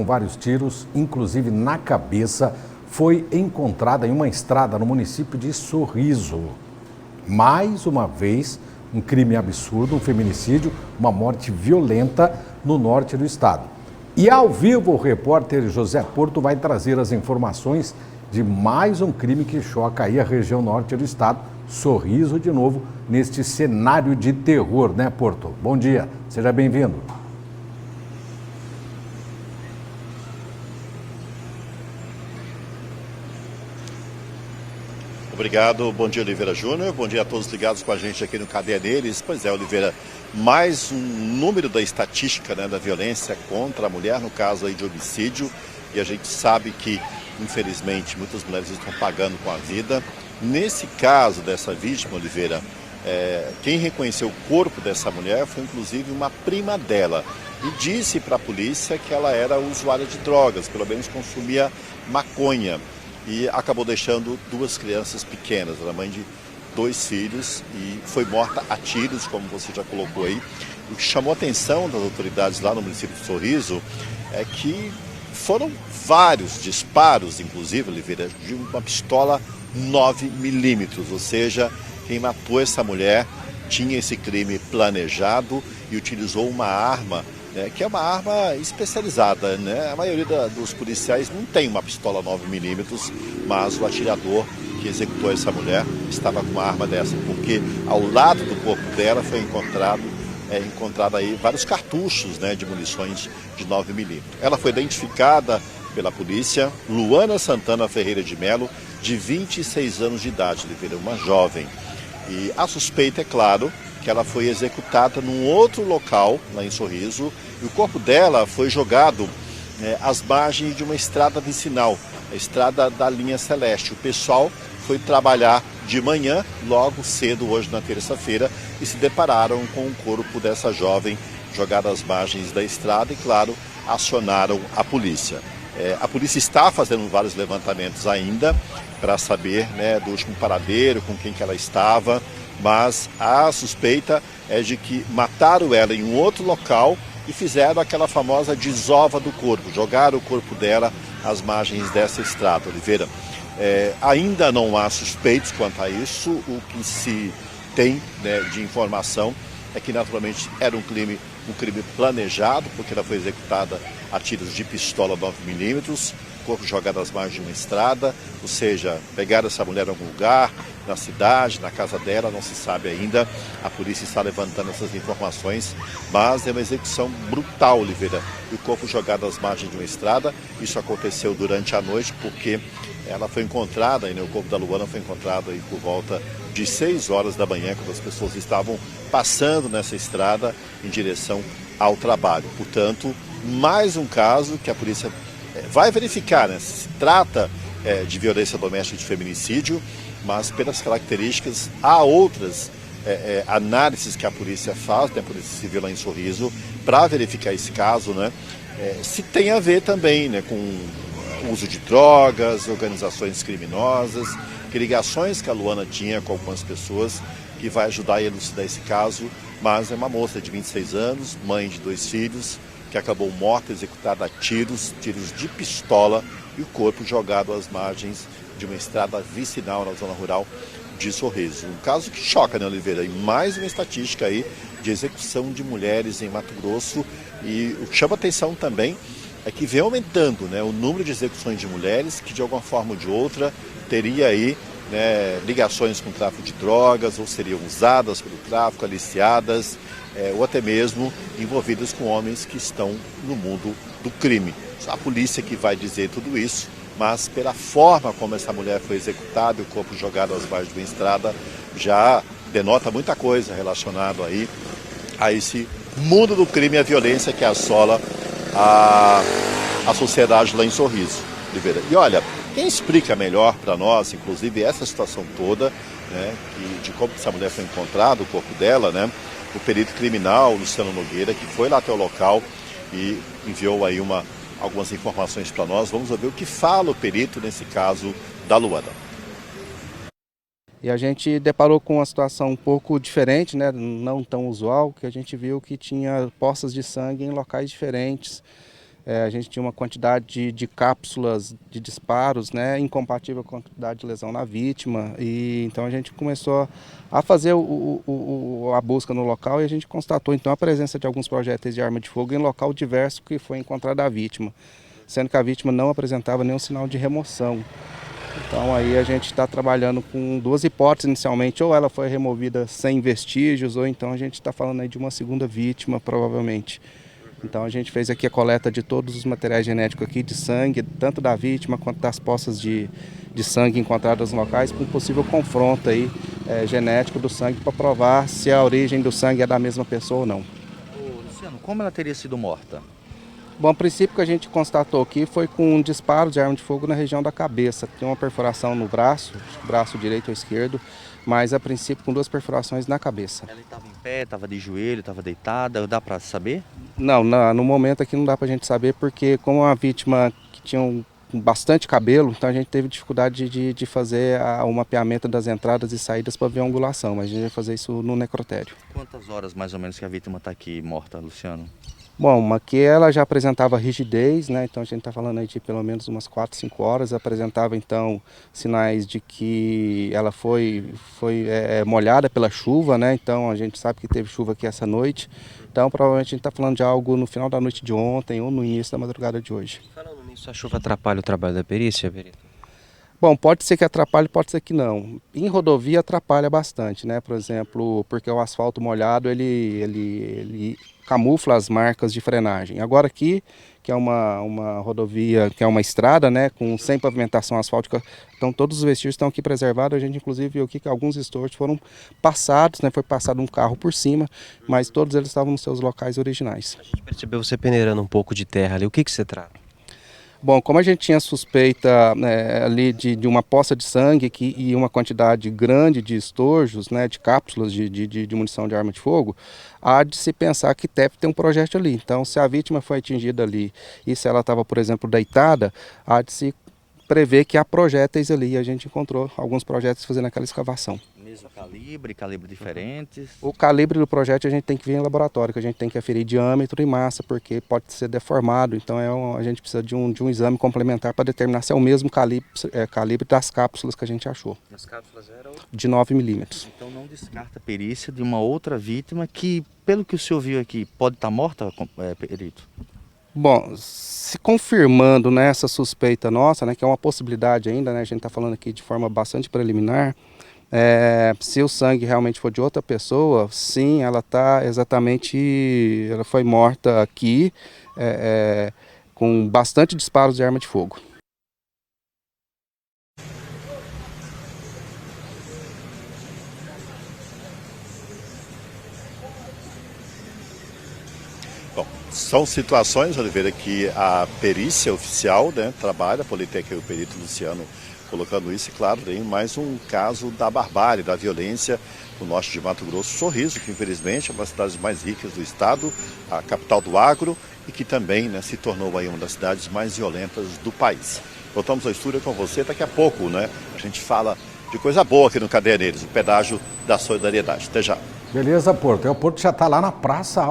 Com vários tiros, inclusive na cabeça, foi encontrada em uma estrada no município de Sorriso. Mais uma vez, um crime absurdo, um feminicídio, uma morte violenta no norte do estado. E ao vivo, o repórter José Porto vai trazer as informações de mais um crime que choca aí a região norte do estado. Sorriso de novo, neste cenário de terror, né, Porto? Bom dia, seja bem-vindo. Obrigado, bom dia Oliveira Júnior, bom dia a todos ligados com a gente aqui no Cadeia Deles. Pois é, Oliveira, mais um número da estatística, né, da violência contra a mulher, no caso aí de homicídio, e a gente sabe que, infelizmente, muitas mulheres estão pagando com a vida. Nesse caso dessa vítima, Oliveira, quem reconheceu o corpo dessa mulher foi inclusive uma prima dela e disse para a polícia que ela era usuária de drogas, pelo menos consumia maconha. E acabou deixando duas crianças pequenas, era mãe de 2 filhos e foi morta a tiros, como você já colocou aí. O que chamou a atenção das autoridades lá no município de Sorriso é que foram vários disparos, inclusive, Oliveira, de uma pistola 9mm, ou seja, quem matou essa mulher tinha esse crime planejado e utilizou uma arma, que é uma arma especializada, né? A maioria dos policiais não tem uma pistola 9mm, mas o atirador que executou essa mulher estava com uma arma dessa, porque ao lado do corpo dela foi encontrado aí vários cartuchos, né, de munições de 9mm. Ela foi identificada pela polícia, Luana Santana Ferreira de Melo, de 26 anos de idade, Oliveira, uma jovem. E a suspeita, é claro, que ela foi executada num outro local, lá em Sorriso, e o corpo dela foi jogado às margens de uma estrada vicinal, a estrada da linha Celeste. O pessoal foi trabalhar de manhã, logo cedo, hoje na terça-feira, e se depararam com o corpo dessa jovem jogado às margens da estrada e, claro, acionaram a polícia. A polícia está fazendo vários levantamentos ainda para saber, né, do último paradeiro, com quem que ela estava, mas a suspeita é de que mataram ela em um outro local e fizeram aquela famosa desova do corpo, jogaram o corpo dela às margens dessa estrada, Oliveira. Ainda não há suspeitos quanto a isso, o que se tem, né, de informação é que naturalmente era um crime planejado, porque ela foi executada a tiros de pistola 9mm, corpo jogado às margens de uma estrada, ou seja, pegaram essa mulher em algum lugar, na cidade, na casa dela, não se sabe ainda. A polícia está levantando essas informações, mas é uma execução brutal, Oliveira. E o corpo jogado às margens de uma estrada, isso aconteceu durante a noite, porque ela foi encontrada, o corpo da Luana foi encontrado aí por volta de 6 horas da manhã, quando as pessoas estavam passando nessa estrada em direção ao trabalho. Portanto, mais um caso que a polícia vai verificar, né? Se trata de violência doméstica, de feminicídio, mas pelas características há outras análises que a polícia faz, né, a Polícia Civil lá em Sorriso, para verificar esse caso, né, se tem a ver também, né, com uso de drogas, organizações criminosas, que ligações que a Luana tinha com algumas pessoas, que vai ajudar a elucidar esse caso. Mas é uma moça de 26 anos, mãe de 2 filhos, que acabou morta, executada a tiros de pistola, e o corpo jogado às margens de uma estrada vicinal na zona rural de Sorriso. Um caso que choca, né, Oliveira? E mais uma estatística aí de execução de mulheres em Mato Grosso. E o que chama atenção também é que vem aumentando, né, o número de execuções de mulheres que, de alguma forma ou de outra, teria aí, né, ligações com o tráfico de drogas, ou seriam usadas pelo tráfico, aliciadas, ou até mesmo envolvidas com homens que estão no mundo do crime. A polícia que vai dizer tudo isso, mas pela forma como essa mulher foi executada e o corpo jogado às margens de uma estrada, já denota muita coisa relacionada aí a esse mundo do crime e a violência que assola a sociedade lá em Sorriso, Oliveira. E olha, quem explica melhor para nós, inclusive, essa situação toda, né, de como essa mulher foi encontrada, o corpo dela, né, o perito criminal Luciano Nogueira, que foi lá até o local e enviou aí algumas informações para nós. Vamos ouvir o que fala o perito nesse caso da Luana. E a gente deparou com uma situação um pouco diferente, né, não tão usual, que a gente viu que tinha poças de sangue em locais diferentes. A gente tinha uma quantidade de cápsulas de disparos, né, incompatível com a quantidade de lesão na vítima, e então a gente começou a fazer a busca no local e a gente constatou então a presença de alguns projéteis de arma de fogo em local diverso que foi encontrada a vítima, sendo que a vítima não apresentava nenhum sinal de remoção. Então aí a gente está trabalhando com duas hipóteses inicialmente, ou ela foi removida sem vestígios, ou então a gente está falando aí de uma segunda vítima, provavelmente. Então a gente fez aqui a coleta de todos os materiais genéticos aqui, de sangue, tanto da vítima quanto das poças de sangue encontradas nos locais, com um possível confronto aí, genético do sangue para provar se a origem do sangue é da mesma pessoa ou não. Ô, Luciano, como ela teria sido morta? Bom, o princípio que a gente constatou aqui foi com um disparo de arma de fogo na região da cabeça. Tem uma perfuração no braço direito ou esquerdo, mas a princípio com duas perfurações na cabeça. Ela estava em pé, estava de joelho, estava deitada, dá para saber? Não, no momento aqui não dá pra gente saber, porque como a vítima que tinha bastante cabelo, então a gente teve dificuldade de fazer o mapeamento das entradas e saídas para ver a angulação, mas a gente vai fazer isso no necrotério. Quantas horas mais ou menos que a vítima está aqui morta, Luciano? Bom, aqui ela já apresentava rigidez, né? Então a gente está falando aí de pelo menos umas 4, 5 horas. Apresentava então sinais de que ela foi molhada pela chuva, né? Então a gente sabe que teve chuva aqui essa noite. Então provavelmente a gente está falando de algo no final da noite de ontem ou no início da madrugada de hoje. Falando nisso, a chuva atrapalha o trabalho da perícia, Perito? Bom, pode ser que atrapalhe, pode ser que não. Em rodovia atrapalha bastante, né? Por exemplo, porque o asfalto molhado ele camufla as marcas de frenagem. Agora aqui, que é uma rodovia, que é uma estrada, né, sem pavimentação asfáltica, então todos os vestígios estão aqui preservados. A gente inclusive viu aqui que alguns estortos foram passados, né, foi passado um carro por cima, mas todos eles estavam nos seus locais originais. A gente percebeu você peneirando um pouco de terra ali. O que você trata? Bom, como a gente tinha suspeita ali de uma poça de sangue e uma quantidade grande de estojos, né, de cápsulas de munição de arma de fogo, há de se pensar que deve ter um projétil ali. Então, se a vítima foi atingida ali e se ela estava, por exemplo, deitada, há de se prever que há projéteis ali. E a gente encontrou alguns projéteis fazendo aquela escavação. Mesmo calibre diferentes? O calibre do projétil a gente tem que ver em laboratório, que a gente tem que aferir diâmetro e massa, porque pode ser deformado. Então a gente precisa de um exame complementar para determinar se é o mesmo calibre das cápsulas que a gente achou. As cápsulas eram de 9 milímetros. Então não descarta a perícia de uma outra vítima que, pelo que o senhor viu aqui, pode estar morta, Perito? Bom, se confirmando nessa suspeita nossa, né, que é uma possibilidade ainda, né, a gente está falando aqui de forma bastante preliminar, se o sangue realmente for de outra pessoa, sim, ela foi morta aqui com bastante disparos de arma de fogo. Bom, são situações, Oliveira, que a perícia oficial, né, trabalha, a Politec e o perito Luciano colocando isso, e claro, tem mais um caso da barbárie, da violência no norte de Mato Grosso, Sorriso, que infelizmente é uma das cidades mais ricas do estado, a capital do agro, e que também, né, se tornou aí uma das cidades mais violentas do país. Voltamos ao estúdio com você daqui a pouco, né? A gente fala de coisa boa aqui no Cadeia Neles, o pedágio da solidariedade. Até já. Beleza, Porto. O Porto já está lá na Praça